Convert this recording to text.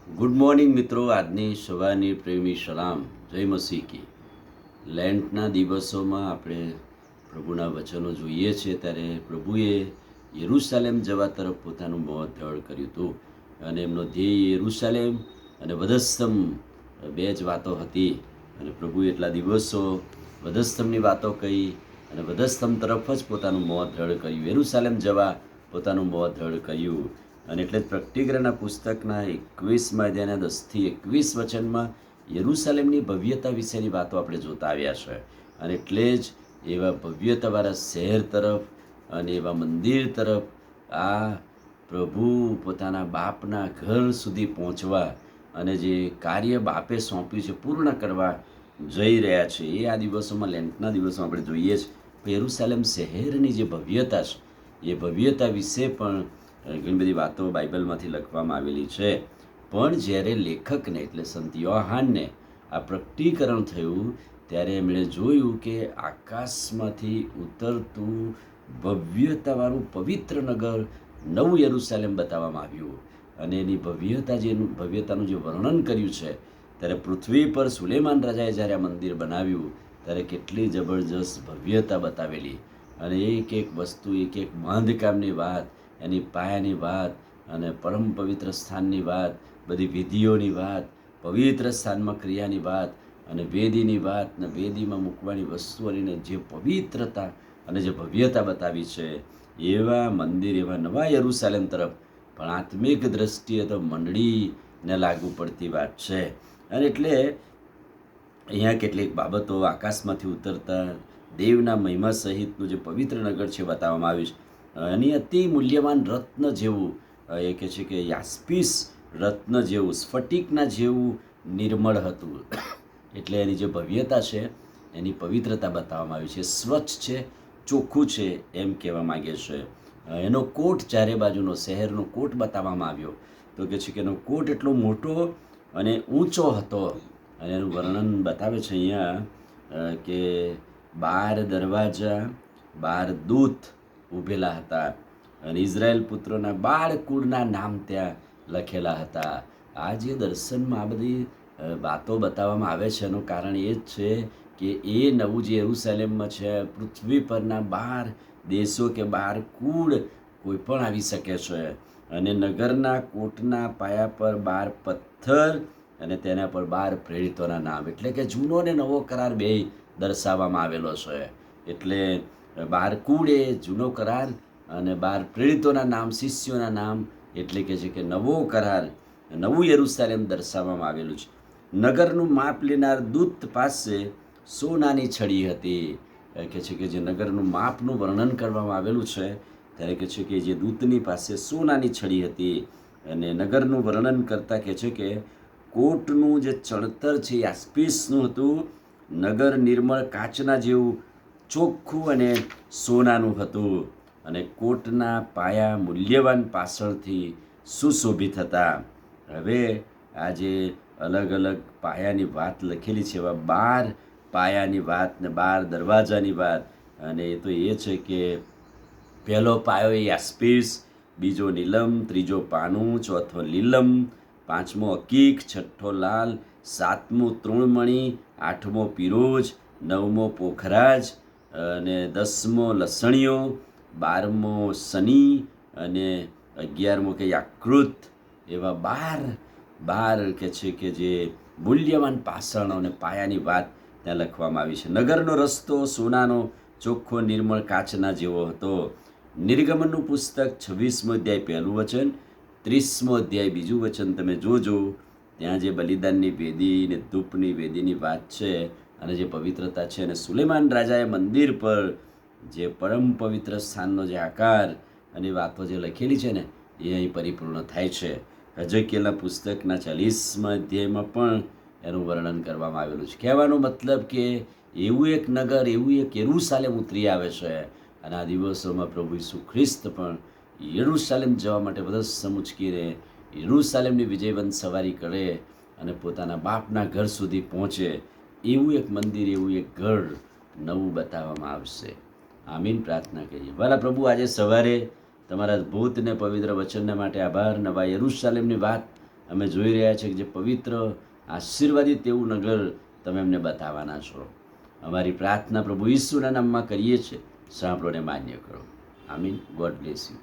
Good morning મિત્રો. આજની સવારની પ્રેમી સલામ. જય મસીહ કી. લેન્ટના દિવસોમાં આપણે પ્રભુના વચનો જોઈએ છીએ ત્યારે પ્રભુએ યરૂશાલેમ જવા તરફ પોતાનું મોં દ્રઢ કર્યું હતું અને એમનો ધ્યેય યરૂશાલેમ અને વધસ્તંભ બે જ વાતો હતી. અને પ્રભુએ એટલા દિવસો વધસ્તંભની વાતો કહી અને વધસ્તંભ તરફ જ પોતાનું મોં દ્રઢ કર્યું, યરૂશાલેમ જવા પોતાનું મોં દ્રઢ કર્યું. અને એટલે જ પ્રકટીકરણના પુસ્તકના 21મા અધ્યાયના 10થી 21 વચનમાં યરૂશાલેમની ભવ્યતા વિશેની વાતો આપણે જોતા આવ્યા છે. અને એટલે જ એવા ભવ્યતાવાળા શહેર તરફ અને એવા મંદિર તરફ આ પ્રભુ પોતાના બાપના ઘર સુધી પહોંચવા અને જે કાર્ય બાપે સોંપ્યું છે પૂર્ણ કરવા જઈ રહ્યા છે. એ આ દિવસોમાં, લેન્ટના દિવસોમાં આપણે જોઈએ છીએ. યરૂશાલેમ શહેરની જે ભવ્યતા છે એ ભવ્યતા વિશે પણ ઘણી બધી વાતો બાઇબલમાંથી લખવામાં આવેલી છે. પણ જ્યારે લેખકને એટલે સંત યોહાનને આ પ્રકટીકરણ થયું ત્યારે એમણે જોયું કે આકાશમાંથી ઉતરતું ભવ્યતાવાળું પવિત્ર નગર નવું યરૂશાલેમ બતાવવામાં આવ્યું. અને એની ભવ્યતાનું જે વર્ણન કર્યું છે ત્યારે પૃથ્વી પર સુલેમાન રાજાએ જ્યારે આ મંદિર બનાવ્યું ત્યારે કેટલી જબરજસ્ત ભવ્યતા બતાવેલી. અને એક એક વસ્તુ, એક એક બાંધકામની વાત, એની પાયાની વાત અને પરમ પવિત્ર સ્થાનની વાત, બધી વિધિઓની વાત, પવિત્ર સ્થાનમાં ક્રિયાની વાત અને વેદીની વાત ને વેદીમાં મૂકવાની વસ્તુઓની જે પવિત્રતા અને જે ભવ્યતા બતાવી છે એવા મંદિર, એવા નવા યરૂશાલેમ તરફ પણ આત્મિક દ્રષ્ટિએ તો મંડળીને લાગુ પડતી વાત છે. અને એટલે અહીંયા કેટલીક બાબતો આકાશમાંથી ઉતરતા દેવના મહિમા સહિતનું જે પવિત્ર નગર છે બતાવવામાં આવ્યું છે. એની અતિ મૂલ્યવાન રત્ન જેવું, એ કહે છે કે યાસ્પીસ રત્ન જેવું, સ્ફટિકના જેવું નિર્મળ હતું. એટલે એની જે ભવ્યતા છે એની પવિત્રતા બતાવવામાં આવી છે. સ્વચ્છ છે, ચોખ્ખું છે એમ કહેવા માગે છે. એનો કોટ, ચારે બાજુનો શહેરનો કોટ બતાવવામાં આવ્યો. તો કહે છે કે એનો કોટ એટલો મોટો અને ઊંચો હતો. અને એનું વર્ણન બતાવે છે અહીંયા કે 12 દરવાજા, 12 દૂત ઊભેલા હતા અને ઇઝરાયલ પુત્રોના 12 કુળના નામ ત્યાં લખેલા હતા. આ જે દર્શનમાં આ બધી વાતો બતાવવામાં આવે છે એનું કારણ એ જ છે કે એ નવું જે યરૂશાલેમમાં છે, પૃથ્વી પરના 12 દેશો કે 12 કુળ કોઈ પણ આવી શકે છે. અને નગરના કોટના પાયા પર 12 પથ્થર અને તેના પર 12 પ્રેરિતોના નામ, એટલે કે જૂનો ને નવો કરાર બે દર્શાવવામાં આવેલો છે. એટલે 12 કુળ એ જૂનો કરાર અને 12 પ્રેરિતોના નામ, શિષ્યોના નામ, એટલે કે છે કે નવો કરાર, નવું યરૂશાલેમ દર્શાવવામાં આવેલું છે. નગરનું માપ લેનાર દૂત પાસે સોનાની છડી હતી. કહે છે કે જે નગરનું માપનું વર્ણન કરવામાં આવેલું છે ત્યારે કહે છે કે જે દૂતની પાસે સોનાની છડી હતી. અને નગરનું વર્ણન કરતાં કહે છે કે કોટનું જે ચણતર છે યાસ્પીસનું હતું. નગર નિર્મળ કાચના જેવું ચોખ્ખું અને સોનાનું હતું. અને કોટના પાયા મૂલ્યવાન પાછળથી સુશોભિત હતા. હવે આ જે અલગ અલગ પાયાની વાત લખેલી છે, એવા 12 પાયાની વાત ને 12 દરવાજાની વાત. અને એ તો એ છે કે પહેલો પાયો એ યાસ્પીસ, બીજો નીલમ, ત્રીજો પાનું, ચોથો લીલમ, પાંચમો અકીક, છઠ્ઠો લાલ, સાતમો તૃણમણી, આઠમો પીરોજ, નવમો પોખરાજ અને 10મો લસણીઓ, 12મો સની અને 11મો કે યાકૃત. એવા 12 કે છે કે જે મૂલ્યવાન પાષાણો અને પાયાની વાત ત્યાં લખવામાં આવી છે. નગરનો રસ્તો સોનાનો, ચોખ્ખો, નિર્મળ કાચના જેવો હતો. નિર્ગમનનું પુસ્તક 26મો અધ્યાય પહેલું વચન, 30મો અધ્યાય બીજું વચન તમે જોજો. ત્યાં જે બલિદાનની વેદી ને ધૂપની વેદીની વાત છે અને જે પવિત્રતા છે, અને સુલેમાન રાજાએ મંદિર પર જે પરમ પવિત્ર સ્થાનનો જે આકાર અને વાતો જે લખેલી છે ને એ અહીં પરિપૂર્ણ થાય છે. હજકીએલના પુસ્તકના 40મા અધ્યાયમાં પણ એનું વર્ણન કરવામાં આવેલું છે. કહેવાનો મતલબ કે એવું એક નગર, એવું એક યરૂશાલેમ ઉતરી આવે છે. અને આ દિવસોમાં પ્રભુ ઈસુ ખ્રિસ્ત પણ યરૂશાલેમ જવા માટે વધસ્તંભ ઉંચકીને યરૂશાલેમની વિજયવંત સવારી કરે અને પોતાના બાપના ઘર સુધી પહોંચે. એવું એક મંદિર, એવું એક ઘર નવું બતાવવામાં આવશે. આમીન. પ્રાર્થના કરીએ. ભલા પ્રભુ, આજે સવારે તમારા અદ્ભુત ને પવિત્ર વચનના માટે આભાર. નવા યરૂશાલેમની વાત અમે જોઈ રહ્યા છીએ કે જે પવિત્ર આશીર્વાદિત એવું નગર તમે અમને બતાવવાના છો. અમારી પ્રાર્થના પ્રભુ ઈસુના નામમાં કરીએ છીએ, સાંભળોને માન્ય કરો. આમીન. God bless you.